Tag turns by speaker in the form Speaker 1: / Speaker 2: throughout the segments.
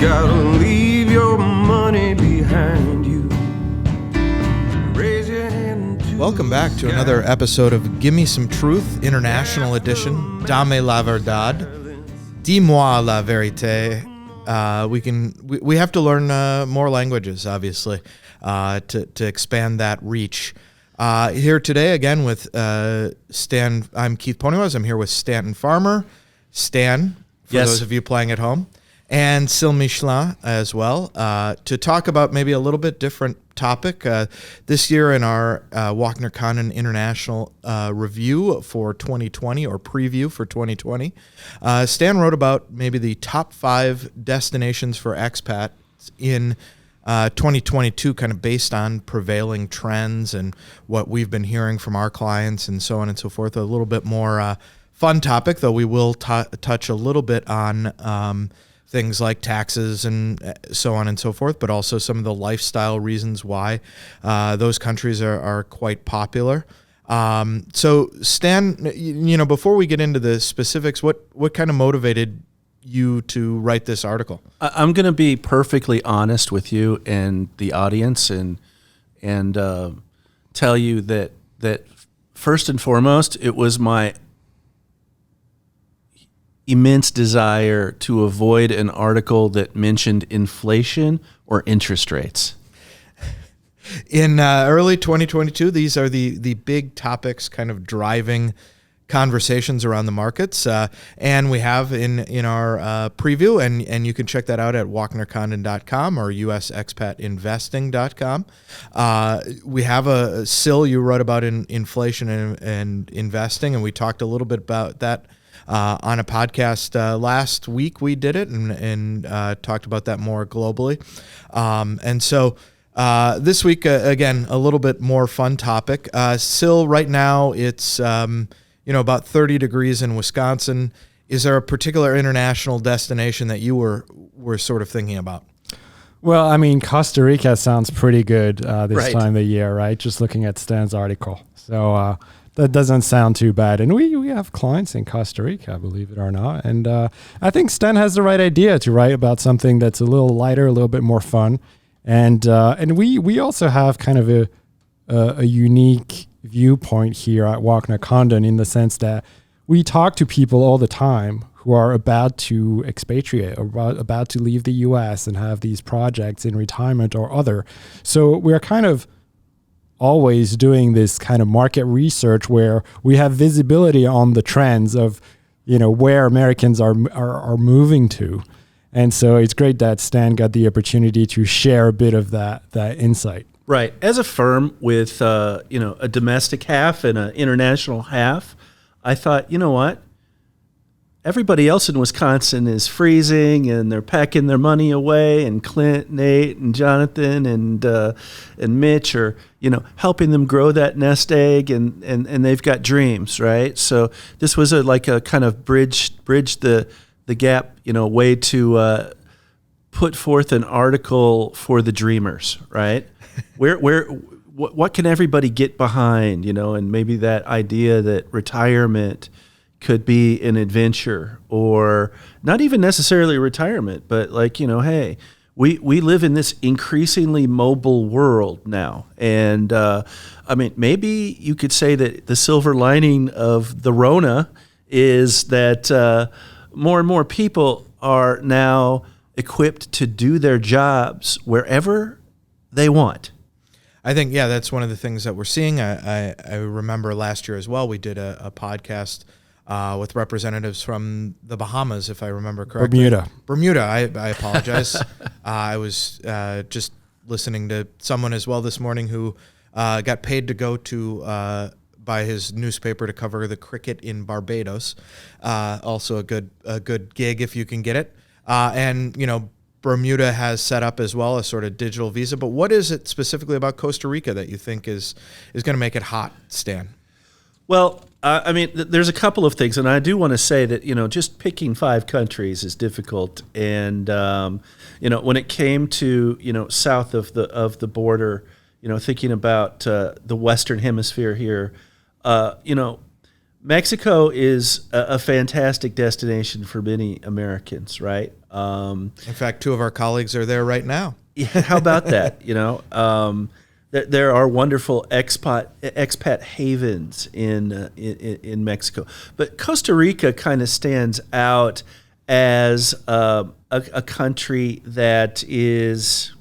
Speaker 1: gotta leave your money behind you. Raise your hand to
Speaker 2: Welcome back to another episode of Gimme Some Truth, International Edition. 𝗟𝗜𝗡𝗡 la verdad. Dis-moi la vérité. We have to learn more languages, obviously, to expand that reach. Here today again with Stan. I'm Keith Poniewaz. I'm here with Stanton Farmer. Stan, for those of you playing at home, and Syl Michelin as well, to talk about maybe a little bit different topic. This year in our 𝗟𝗚𝗡𝗡𝗡 International review for 2020 or preview for 2020, Stan wrote about maybe the top 5 destinations for expats in 2022, kind of based on prevailing trends and what we've been hearing from our clients and so on and so forth. A little bit more fun topic, though we will touch a little bit on things like taxes and so on and so forth, but also some of the lifestyle reasons why those countries are quite popular. So Stan, before we get into the specifics, what kind of motivated you to write this article?
Speaker 3: I'm going to be perfectly honest with you and the audience and tell you that first and foremost, it was my immense desire to avoid an article that mentioned inflation or interest rates.
Speaker 2: In early 2022, these are the big topics kind of driving conversations around the markets, and we have in our preview, and you can check that out at 𝗟𝗚𝗡𝗡𝗡.com or usexpatinvesting.com. We have Syl, you wrote about inflation and investing, and we talked a little bit about that on a podcast last week. We did it and talked about that more globally, and so this week again a little bit more fun topic. Syl, right now it's about 30 degrees in Wisconsin. Is there a particular international destination that you were sort of thinking about?
Speaker 4: Well, I mean, Costa Rica sounds pretty good this time of the year, right? Just looking at Stan's article. So that doesn't sound too bad. And we have clients in Costa Rica, believe it or not. And I think Stan has the right idea to write about something that's a little lighter, a little bit more fun. And we also have kind of a unique viewpoint here at 𝗟𝗚𝗡𝗡𝗡 in the sense that we talk to people all the time who are about to expatriate or about to leave the U.S. and have these projects in retirement or other. So we're kind of always doing this kind of market research where we have visibility on the trends of, where Americans are moving to. And so it's great that Stan got the opportunity to share a bit of that insight.
Speaker 3: Right. As a firm with, a domestic half and an international half, I thought, you know what? Everybody else in Wisconsin is freezing and they're packing their money away, and Clint, Nate, and Jonathan and Mitch are, helping them grow that nest egg, and they've got dreams, right? So this was like a kind of bridge the gap, way to put forth an article for the dreamers, right? What can everybody get behind, and maybe that idea that retirement could be an adventure, or not even necessarily retirement, but like, hey, we live in this increasingly mobile world now. And maybe you could say that the silver lining of the Rona is that more and more people are now equipped to do their jobs wherever they want.
Speaker 2: I think, that's one of the things that we're seeing. I remember last year as well, we did a podcast with representatives from the Bahamas, if I remember correctly. Bermuda, I apologize. I was just listening to someone as well this morning who got paid to go to by his newspaper to cover the cricket in Barbados. Also a good gig if you can get it. And Bermuda has set up as well a sort of digital visa. But what is it specifically about Costa Rica that you think is going to make it hot, Stan?
Speaker 3: Well, there's a couple of things, and I do want to say that, just picking 5 countries is difficult. And, when it came to, south of the border, thinking about the Western Hemisphere here, Mexico is a fantastic destination for many Americans, right?
Speaker 2: In fact, 2 of our colleagues are there right now.
Speaker 3: Yeah, how about that? There are wonderful expat havens in Mexico, but Costa Rica kind of stands out as a country that is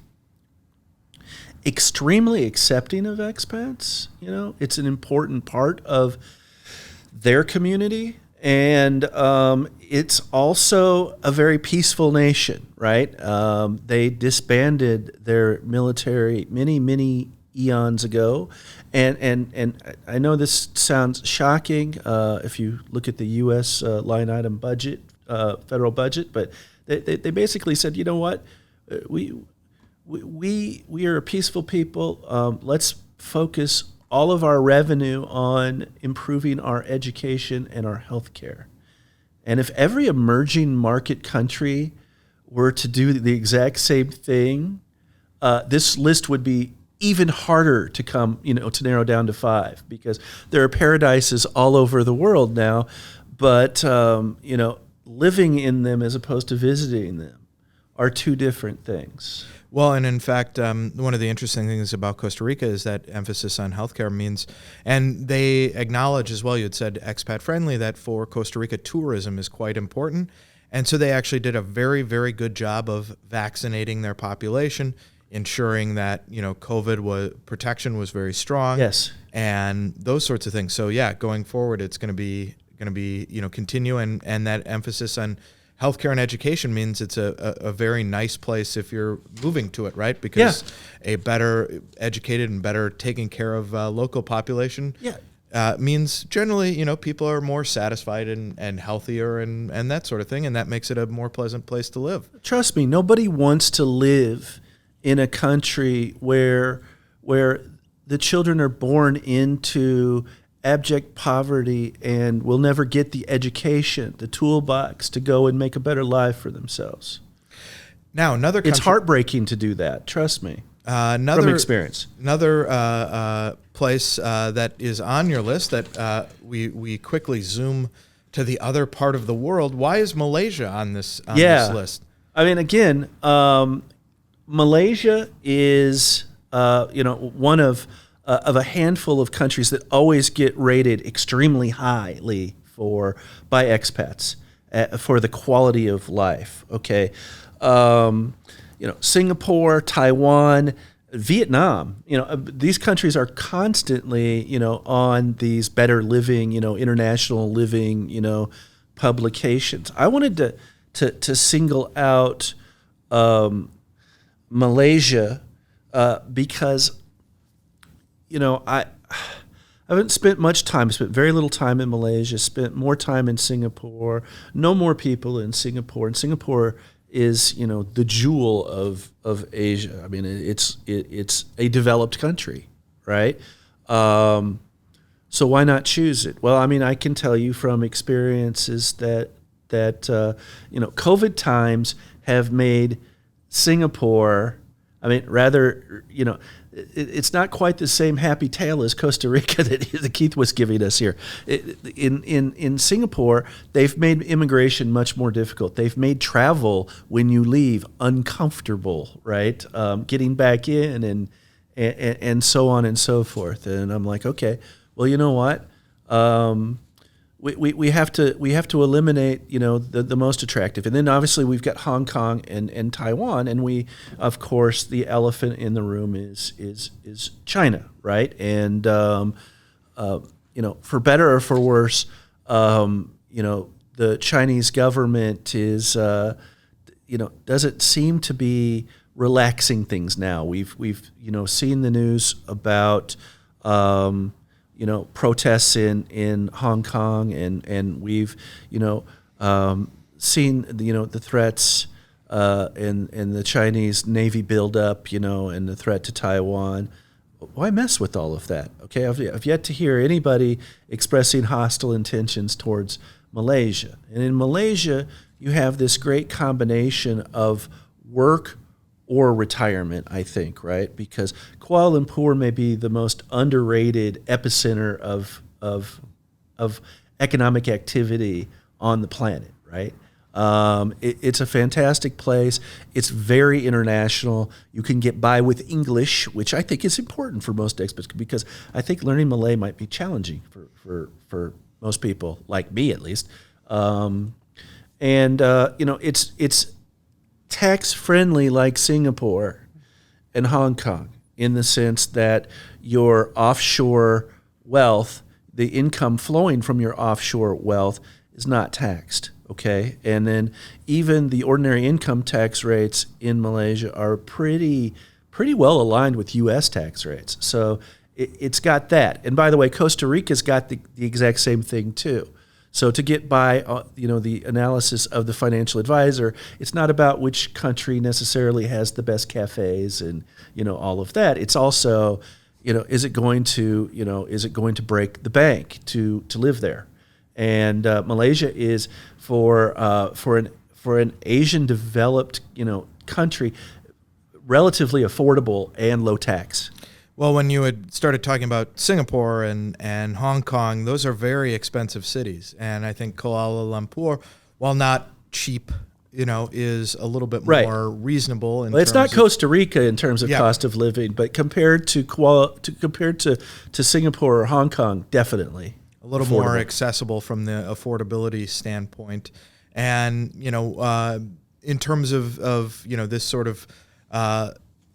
Speaker 3: extremely accepting of expats. It's an important part of their community, and it's also a very peaceful nation, right? They disbanded their military many eons ago, and I know this sounds shocking if you look at the U.S. Line item budget, federal budget, but they basically said, you know what, we are a peaceful people. Let's focus all of our revenue on improving our education and our healthcare. And if every emerging market country were to do the exact same thing, this list would be even harder to to narrow down to 5, because there are paradises all over the world now, but living in them as opposed to visiting them are 2 different things.
Speaker 2: Well, and in fact, one of the interesting things about Costa Rica is that emphasis on healthcare means, and they acknowledge as well, you had said expat friendly, that for Costa Rica, tourism is quite important. And so they actually did a very, very good job of vaccinating their population, ensuring that, COVID protection was very strong.
Speaker 3: Yes.
Speaker 2: And those sorts of things. So yeah, going forward, it's going to be, continue, and that emphasis on healthcare and education means it's a very nice place if you're moving to it, right? Because a better educated and better taken care of local population means generally, people are more satisfied and healthier and that sort of thing, and that makes it a more pleasant place to live.
Speaker 3: Trust me, nobody wants to live in a country where the children are born into abject poverty and will never get the education, the toolbox to go and make a better life for themselves.
Speaker 2: Now, another country,
Speaker 3: it's heartbreaking to do that. Trust me, from experience.
Speaker 2: Another place that is on your list that we quickly zoom to the other part of the world. Why is Malaysia on this list?
Speaker 3: I mean, again, Malaysia is one of a handful of countries that always get rated extremely highly by expats for the quality of life. Okay, Singapore, Taiwan, Vietnam. These countries are constantly on these better living, international living, publications. I wanted to single out Malaysia because I haven't spent much time. I spent very little time in Malaysia. Spent more time in Singapore. Know more people in Singapore. And Singapore is the jewel of Asia. I mean, it's a developed country, right? So why not choose it? Well, I mean, I can tell you from experiences that COVID times have made Singapore. I mean, rather, it's not quite the same happy tale as Costa Rica that Keith was giving us here. In Singapore, they've made immigration much more difficult. They've made travel when you leave uncomfortable, right? Getting back in and so on and so forth. And I'm like, okay, well, you know what? We have to eliminate the most attractive, and then obviously we've got Hong Kong and Taiwan, and we of course the elephant in the room is China, right? And for better or for worse, the Chinese government is doesn't seem to be relaxing things now. We've seen the news about protests in Hong Kong, and we've seen the threats and the Chinese Navy buildup, and the threat to Taiwan. Why mess with all of that? Okay, I've yet to hear anybody expressing hostile intentions towards Malaysia. And in Malaysia, you have this great combination of work or retirement, I think, right? Because Kuala Lumpur may be the most underrated epicenter of economic activity on the planet, right? It's a fantastic place. It's very international. You can get by with English, which I think is important for most expats, because I think learning Malay might be challenging for most people, like me at least. It's tax friendly like Singapore and Hong Kong, in the sense that your offshore wealth, the income flowing from your offshore wealth, is not taxed. Okay, and then even the ordinary income tax rates in Malaysia are pretty well aligned with U.S. tax rates. So it's got that. And by the way, Costa Rica's got the exact same thing too. So to get by, the analysis of the financial advisor, it's not about which country necessarily has the best cafes and all of that. It's also, is it going to break the bank to live there? And Malaysia is for an Asian developed country, relatively affordable and low tax.
Speaker 2: Well, when you had started talking about Singapore and Hong Kong, those are very expensive cities, and I think Kuala Lumpur, while not cheap, is a little bit more reasonable.
Speaker 3: It's not Costa Rica in terms of cost of living, but compared to Singapore or Hong Kong, definitely.
Speaker 2: A little more accessible from the affordability standpoint. And, in terms of this sort of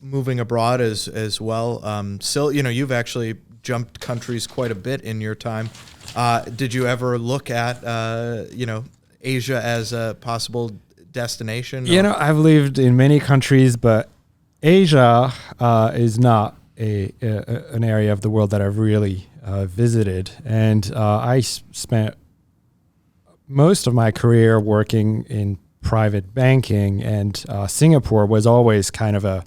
Speaker 2: moving abroad as well, Syl, you've actually jumped countries quite a bit in your time. Did you ever look at, Asia as a possible destination?
Speaker 4: I've lived in many countries, but Asia is not an area of the world that I've really visited, and I spent most of my career working in private banking, and Singapore was always kind of a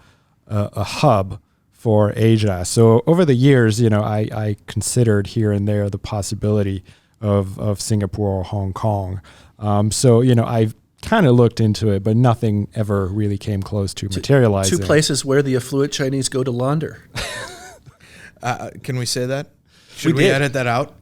Speaker 4: hub for Asia. So over the years, I considered here and there the possibility of Singapore or Hong Kong. I've kind of looked into it, but nothing ever really came close to materializing.
Speaker 3: Two places where the affluent Chinese go to launder.
Speaker 2: Can we say that? Should we edit that out?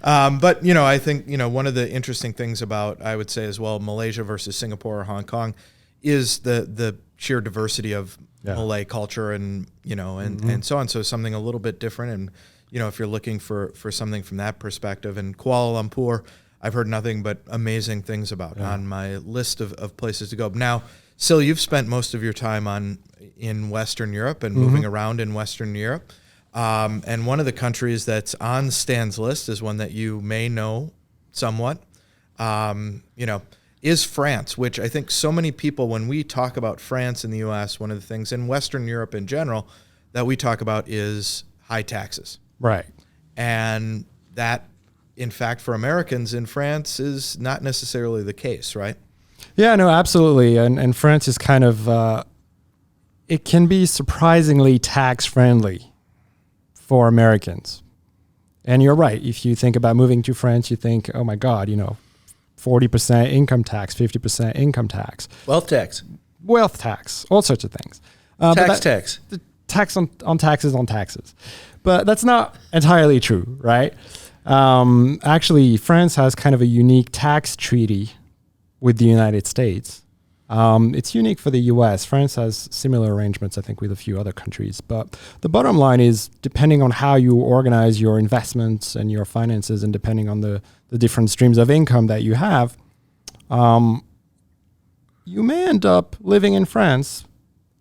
Speaker 2: But, I think, one of the interesting things about, I would say as well, Malaysia versus Singapore or Hong Kong is the sheer diversity of Malay culture and, and so on. So something a little bit different. And, if you're looking for something from that perspective. And Kuala Lumpur, I've heard nothing but amazing things about on my list of places to go. Now, Syl, you've spent most of your time in Western Europe and moving around in Western Europe. And one of the countries that's on Stan's list is one that you may know somewhat, is France, which I think so many people, when we talk about France in the U.S., one of the things in Western Europe in general that we talk about is high taxes.
Speaker 4: Right.
Speaker 2: And that, in fact, for Americans in France is not necessarily the case, right?
Speaker 4: Yeah, no, absolutely. And France is kind of, it can be surprisingly tax-friendly for Americans. And you're right. If you think about moving to France, you think, oh my God, 40% income tax, 50% income tax.
Speaker 3: Wealth tax,
Speaker 4: all sorts of things.
Speaker 3: Tax.
Speaker 4: The tax on taxes. But that's not entirely true, right? Actually, France has kind of a unique tax treaty with the United States. It's unique for the U.S. France has similar arrangements, I think, with a few other countries. But the bottom line is, depending on how you organize your investments and your finances, and depending on the different streams of income that you have, you may end up living in France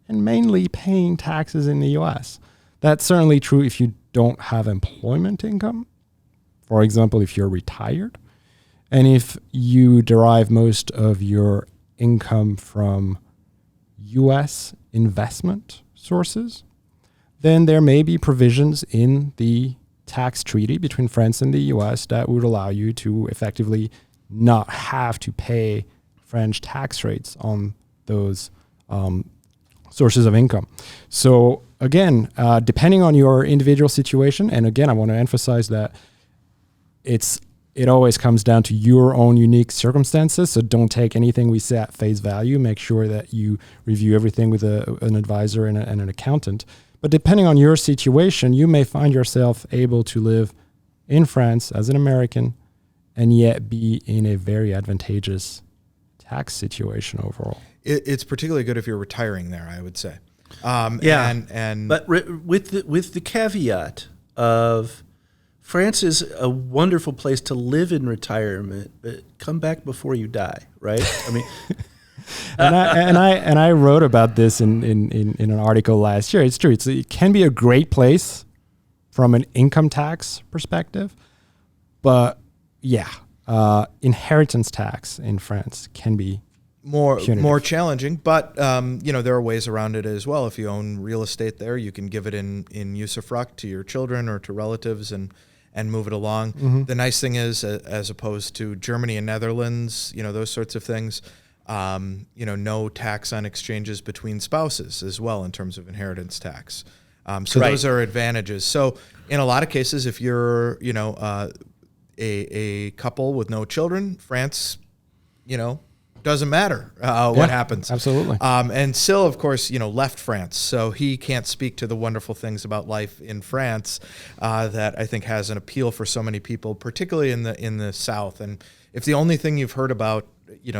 Speaker 4: and mainly paying taxes in the U.S. That's certainly true if you don't have employment income. For example, if you're retired, and if you derive most of your income from U.S. investment sources, then there may be provisions in the tax treaty between France and the U.S. that would allow you to effectively not have to pay French tax rates on those sources of income. So again, depending on your individual situation, and again, I want to emphasize that it always comes down to your own unique circumstances. So don't take anything we say at face value. Make sure that you review everything with an advisor and an accountant. But depending on your situation, you may find yourself able to live in France as an American and yet be in a very advantageous tax situation overall.
Speaker 2: It's particularly good if you're retiring there, I would say.
Speaker 3: But with the caveat of France is a wonderful place to live in retirement, but come back before you die, right? I mean,
Speaker 4: and I wrote about this in an article last year. It's true. It can be a great place from an income tax perspective, but inheritance tax in France can be
Speaker 2: more challenging, but there are ways around it as well. If you own real estate there, you can give it in usufruct to your children or to relatives and move it along. Mm-hmm. The nice thing is, as opposed to Germany and Netherlands, those sorts of things, no tax on exchanges between spouses as well in terms of inheritance tax. Those are advantages. So in a lot of cases, if you're a couple with no children, France, doesn't matter what happens.
Speaker 4: Absolutely.
Speaker 2: And Syl, of course, left France, so he can't speak to the wonderful things about life in France that I think has an appeal for so many people, particularly in the South. And if the only thing you've heard about,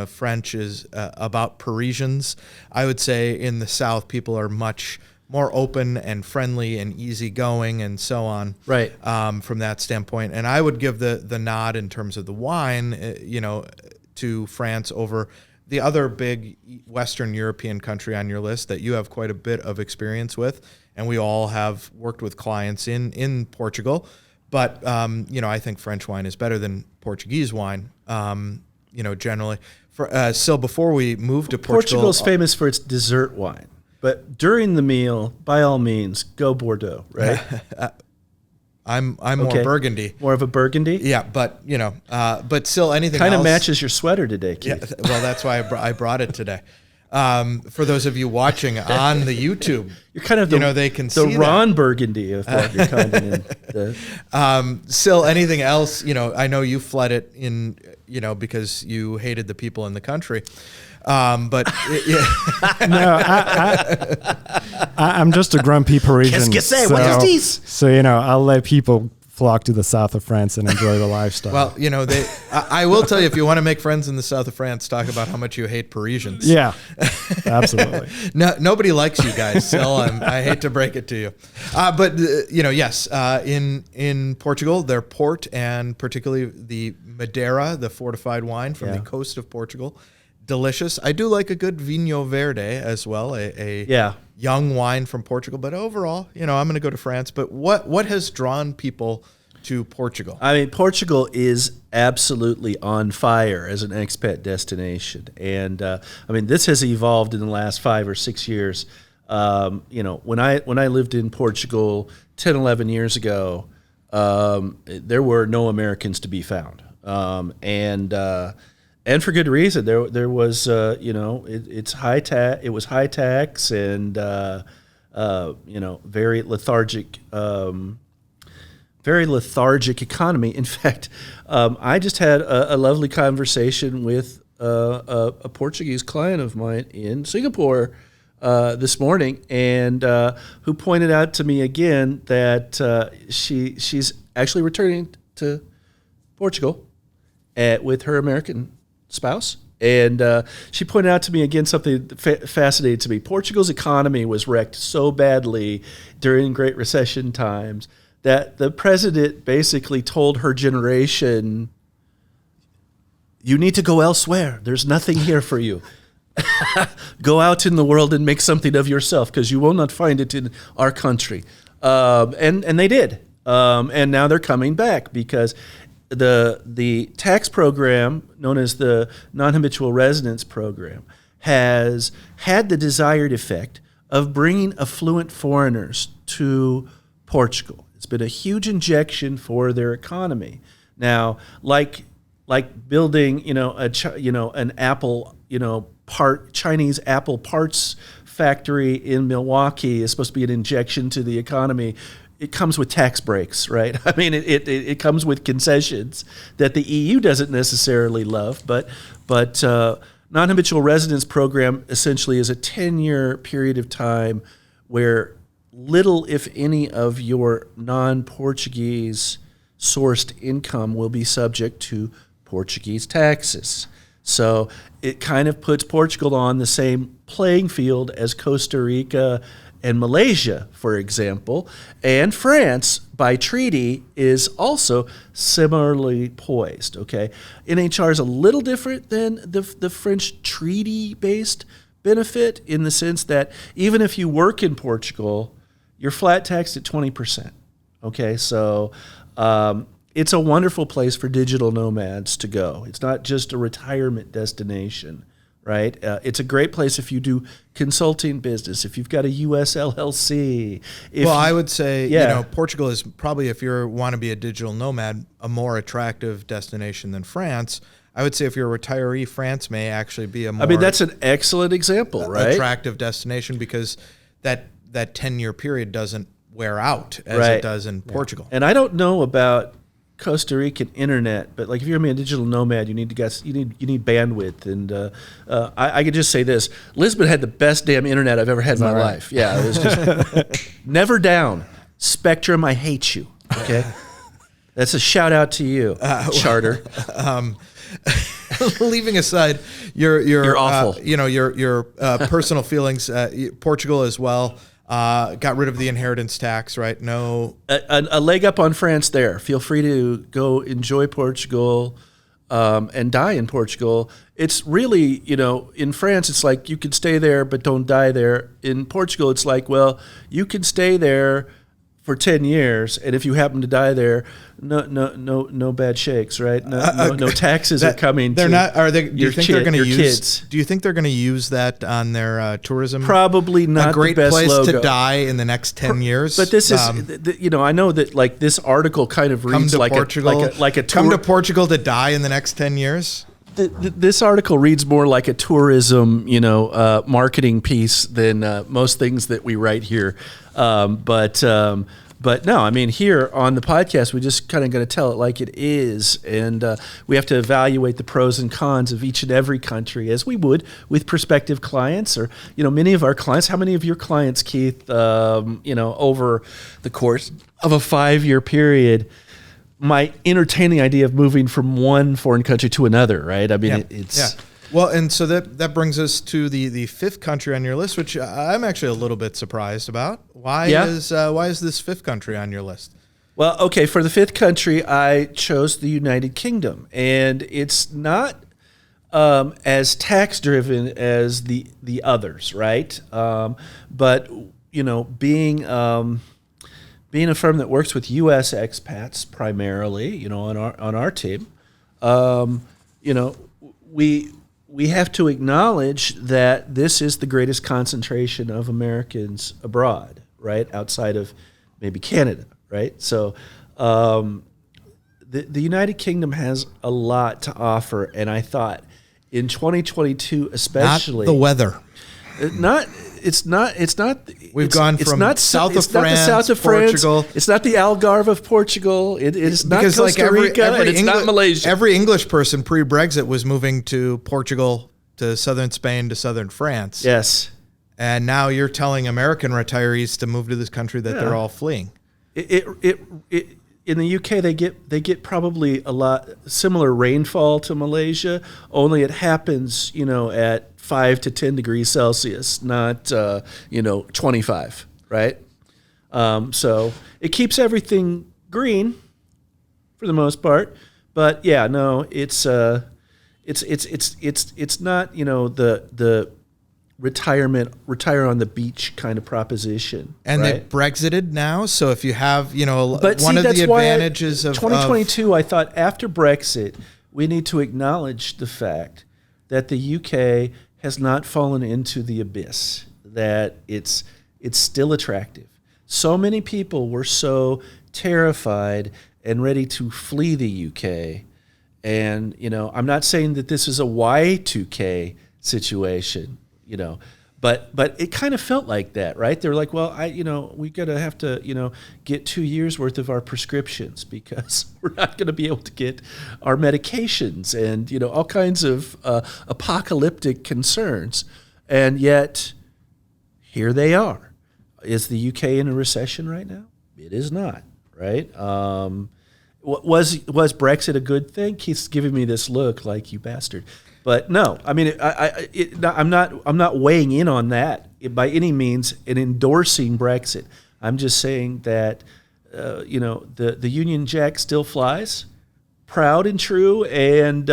Speaker 2: French is about Parisians, I would say in the South people are much more open and friendly and easygoing and so on.
Speaker 3: Right.
Speaker 2: From that standpoint, and I would give the nod in terms of the wine, to France over the other big Western European country on your list that you have quite a bit of experience with, and we all have worked with clients in Portugal. But I think French wine is better than Portuguese wine. Generally. Syl, before we move to Portugal,
Speaker 3: Portugal's famous for its dessert wine. But during the meal, by all means, go Bordeaux, right?
Speaker 2: I'm more Burgundy.
Speaker 3: More of a Burgundy?
Speaker 2: Yeah, but but still anything
Speaker 3: kind
Speaker 2: else
Speaker 3: of matches your sweater today, Keith.
Speaker 2: Yeah, well, that's why I brought it today. For those of you watching on the YouTube,
Speaker 3: you're kind of
Speaker 2: they can see
Speaker 3: the Ron Burgundy of what you're kind of in.
Speaker 2: Still, anything else? I know you fled it in, because you hated the people in the country. But
Speaker 4: no, I'm just a grumpy Parisian. So I'll let people flock to the south of France and enjoy the lifestyle.
Speaker 2: Well, I will tell you, if you want to make friends in the south of France, talk about how much you hate Parisians.
Speaker 4: Yeah, absolutely.
Speaker 2: No, nobody likes you guys, Syl. I hate to break it to you. But yes, in Portugal, their port and particularly the Madeira, the fortified wine from the coast of Portugal, delicious. I do like a good Vinho Verde as well, a young wine from Portugal. But overall, I'm going to go to France. But what has drawn people to Portugal?
Speaker 3: I mean, Portugal is absolutely on fire as an expat destination. And, this has evolved in the last 5 or 6 years. When I lived in Portugal 10, 11 years ago, there were no Americans to be found. And for good reason. There was, it's high tax. It was high tax and, very lethargic economy. In fact, I just had a lovely conversation with a Portuguese client of mine in Singapore this morning, and who pointed out to me again that she's actually returning to Portugal with her American spouse. And she pointed out to me again something fascinating to me. Portugal's economy was wrecked so badly during Great Recession times that the president basically told her generation, you need to go elsewhere. There's nothing here for you. Go out in the world and make something of yourself, because you will not find it in our country. And they did. And now they're coming back because the tax program known as the non-habitual residence program has had the desired effect of bringing affluent foreigners to Portugal. It's been a huge injection for their economy. Now, like building, an Apple, Chinese Apple parts factory in Milwaukee is supposed to be an injection to the economy. It comes with tax breaks, right? I mean, it comes with concessions that the EU doesn't necessarily love, but non-habitual residence program essentially is a 10-year period of time where little, if any, of your non-Portuguese sourced income will be subject to Portuguese taxes. So it kind of puts Portugal on the same playing field as Costa Rica and Malaysia, for example. And France, by treaty, is also similarly poised, okay? NHR is a little different than the French treaty-based benefit in the sense that even if you work in Portugal, you're flat taxed at 20%, okay? So it's a wonderful place for digital nomads to go. It's not just a retirement destination, right? It's a great place if you do consulting business, if you've got a U.S. LLC.
Speaker 2: I would say, Portugal is probably, if you want to be a digital nomad, a more attractive destination than France. I would say if you're a retiree, France may actually be a more
Speaker 3: that's an excellent example, right?
Speaker 2: Attractive destination because that 10-year period doesn't wear out as it does in Portugal.
Speaker 3: And I don't know about Costa Rican internet, but like if you're gonna be a digital nomad, you need bandwidth. And I could just say this: Lisbon had the best damn internet I've ever had in my life. Yeah, it was just never down. Spectrum, I hate you. Okay, that's a shout out to you, Charter.
Speaker 2: Leaving aside your
Speaker 3: awful.
Speaker 2: Your personal feelings, Portugal as well. Got rid of the inheritance tax, right? No.
Speaker 3: A leg up on France there. Feel free to go enjoy Portugal and die in Portugal. It's really, in France, it's like you can stay there but don't die there. In Portugal, it's like, well, you can stay there for 10 years, and if you happen to die there, no bad shakes, right? No taxes are coming.
Speaker 2: They're not. Are they? Do you think they're going to use?
Speaker 3: Kids.
Speaker 2: Do you think they're going to use that on their tourism?
Speaker 3: Probably not.
Speaker 2: A great
Speaker 3: the best
Speaker 2: place
Speaker 3: logo.
Speaker 2: to die in the next 10 years.
Speaker 3: But this is, I know that like this article kind of reads like
Speaker 2: Portugal,
Speaker 3: like a
Speaker 2: come to Portugal to die in the next 10 years.
Speaker 3: This article reads more like a tourism, marketing piece than most things that we write here. But no, I mean, here on the podcast, we just kind of going to tell it like it is. And we have to evaluate the pros and cons of each and every country as we would with prospective clients or, many of our clients. How many of your clients, Keith, over the course of a 5-year period, might entertain the idea of moving from one foreign country to another, right? I mean, it's...
Speaker 2: Well, and so that brings us to the fifth country on your list, which I'm actually a little bit surprised about. Why is this fifth country on your list?
Speaker 3: Well, okay, for the fifth country, I chose the United Kingdom, and it's not as tax driven as the others, right? But being a firm that works with U.S. expats primarily, on our team, we have to acknowledge that this is the greatest concentration of Americans abroad, right? Outside of maybe Canada, right? So the United Kingdom has a lot to offer, and I thought in 2022 especially...
Speaker 2: Not the weather.
Speaker 3: It's not.
Speaker 2: We've gone from south of France, Portugal.
Speaker 3: It's not the Algarve of Portugal. It's not Costa Rica, and it's not Malaysia.
Speaker 2: Every English person pre-Brexit was moving to Portugal, to southern Spain, to southern France.
Speaker 3: Yes.
Speaker 2: And now you're telling American retirees to move to this country that they're all fleeing.
Speaker 3: In the UK, they get probably a lot similar rainfall to Malaysia, only it happens, at 5 to 10 degrees Celsius, not 25, right? So it keeps everything green for the most part, but it's not the retire on the beach kind of proposition.
Speaker 2: And
Speaker 3: right?
Speaker 2: they've Brexited now, so if you have, one of the advantages of
Speaker 3: 2022, I thought after Brexit, we need to acknowledge the fact that the UK has not fallen into the abyss, that it's still attractive. So many people were so terrified and ready to flee the UK. And, I'm not saying that this is a Y2K situation, but it kind of felt like that, right? They're like, well, we have to get 2 years worth of our prescriptions because we're not going to be able to get our medications and, all kinds of apocalyptic concerns. And yet here they are. Is the UK in a recession right now? It is not, right? Was Brexit a good thing? Keith's giving me this look like, you bastard. But no, I mean, I'm not weighing in on that by any means in endorsing Brexit. I'm just saying that the Union Jack still flies, proud and true, and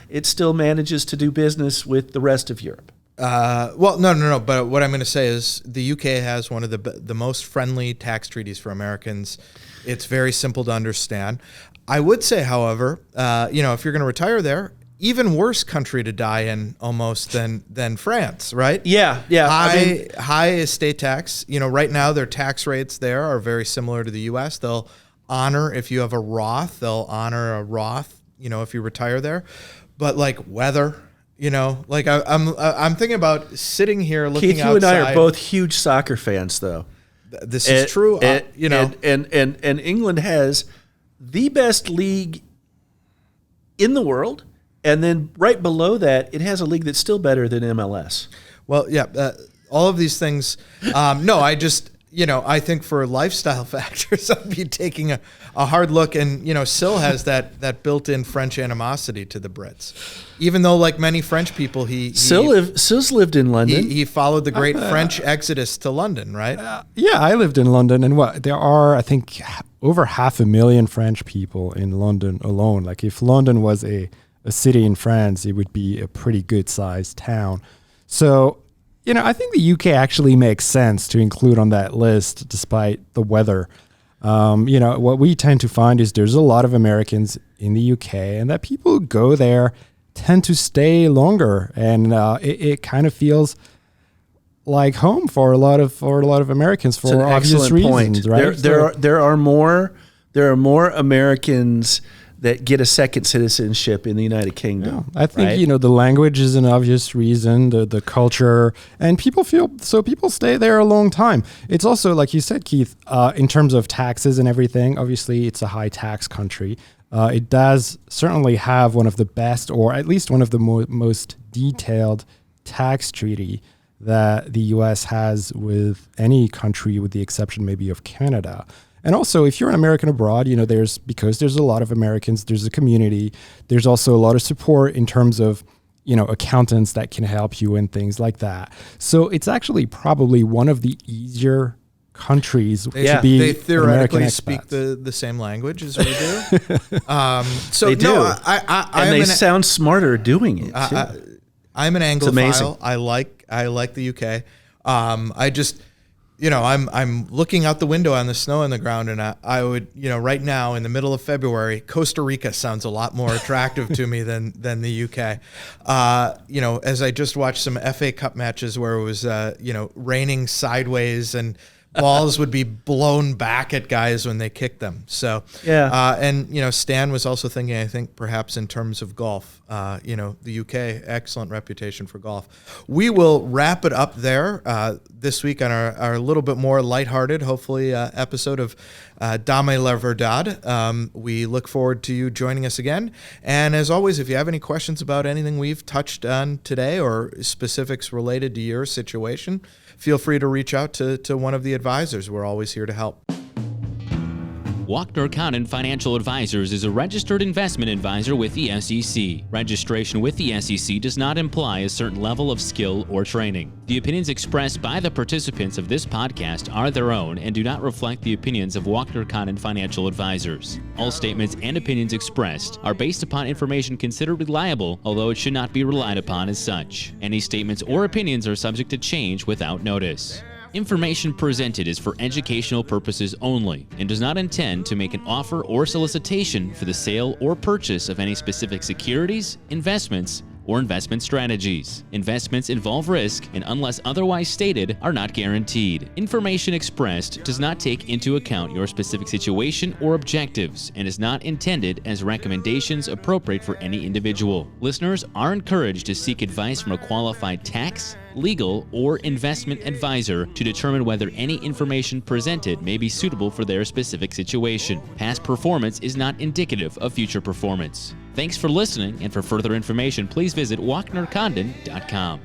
Speaker 3: it still manages to do business with the rest of Europe.
Speaker 2: Well, no. But what I'm going to say is the UK has one of the most friendly tax treaties for Americans. It's very simple to understand. I would say, however, if you're going to retire there, even worse country to die in almost than France, right?
Speaker 3: Yeah.
Speaker 2: High estate tax. Right now their tax rates there are very similar to the U.S. They'll honor, if you have a Roth, they'll honor a Roth, if you retire there. But like weather, I'm thinking about sitting here looking
Speaker 3: Keith,
Speaker 2: outside.
Speaker 3: you and I are both huge soccer fans, though.
Speaker 2: This is true.
Speaker 3: And England has the best league in the world. And then right below that, it has a league that's still better than MLS.
Speaker 2: Well, yeah, all of these things. I think for lifestyle factors, I'd be taking a hard look. And, Syl has that built-in French animosity to the Brits. Even though, like many French people,
Speaker 3: Syl's lived in London.
Speaker 2: He followed the great French exodus to London, right?
Speaker 4: Yeah, I lived in London. And there are, I think, over 500,000 French people in London alone. Like if London was a city in France, it would be a pretty good-sized town. So, I think the UK actually makes sense to include on that list, despite the weather. What we tend to find is there's a lot of Americans in the UK, and that people who go there tend to stay longer, and it kind of feels like home for a lot of Americans for obvious reasons, right?
Speaker 3: There are more Americans that get a second citizenship in the United Kingdom.
Speaker 4: Yeah, I think, the language is an obvious reason, the culture, and people stay there a long time. It's also, like you said, Keith, in terms of taxes and everything, obviously it's a high tax country. It does certainly have one of the best, or at least one of the most detailed tax treaty that the U.S. has with any country, with the exception maybe of Canada. And also, if you're an American abroad, because there's a lot of Americans, there's a community, there's also a lot of support in terms of, accountants that can help you and things like that. So it's actually probably one of the easier countries to be
Speaker 2: they theoretically
Speaker 4: American
Speaker 2: speak
Speaker 4: expats.
Speaker 2: the same language as we do.
Speaker 3: They do. And they sound smarter doing it, too.
Speaker 2: I'm an Anglophile.
Speaker 3: Amazing.
Speaker 2: I like the UK. I'm looking out the window on the snow on the ground, and I would, right now in the middle of February, Costa Rica sounds a lot more attractive to me than the UK. As I just watched some FA Cup matches where it was, raining sideways and balls would be blown back at guys when they kicked them. So, Stan was also thinking, I think, perhaps in terms of golf. The UK, excellent reputation for golf. We will wrap it up there this week on our little bit more lighthearted, hopefully, episode of 𝗟𝗏𝗡 la verdad. We look forward to you joining us again. And as always, if you have any questions about anything we've touched on today or specifics related to your situation, feel free to reach out to one of the advisors. We're always here to help.
Speaker 5: 𝗟𝗏𝗡𝗡 Financial Advisors is a registered investment advisor with the SEC. Registration with the SEC does not imply a certain level of skill or training. The opinions expressed by the participants of this podcast are their own and do not reflect the opinions of 𝗟𝗏𝗡 Financial Advisors. All statements and opinions expressed are based upon information considered reliable, although it should not be relied upon as such. Any statements or opinions are subject to change without notice. Information presented is for educational purposes only and does not intend to make an offer or solicitation for the sale or purchase of any specific securities, investments, or investment strategies. Investments involve risk and, unless otherwise stated, are not guaranteed. Information expressed does not take into account your specific situation or objectives and is not intended as recommendations appropriate for any individual. Listeners are encouraged to seek advice from a qualified tax, legal, or investment advisor to determine whether any information presented may be suitable for their specific situation. Past performance is not indicative of future performance. Thanks for listening, and for further information, please visit 𝗟𝗏𝗡𝗡.com.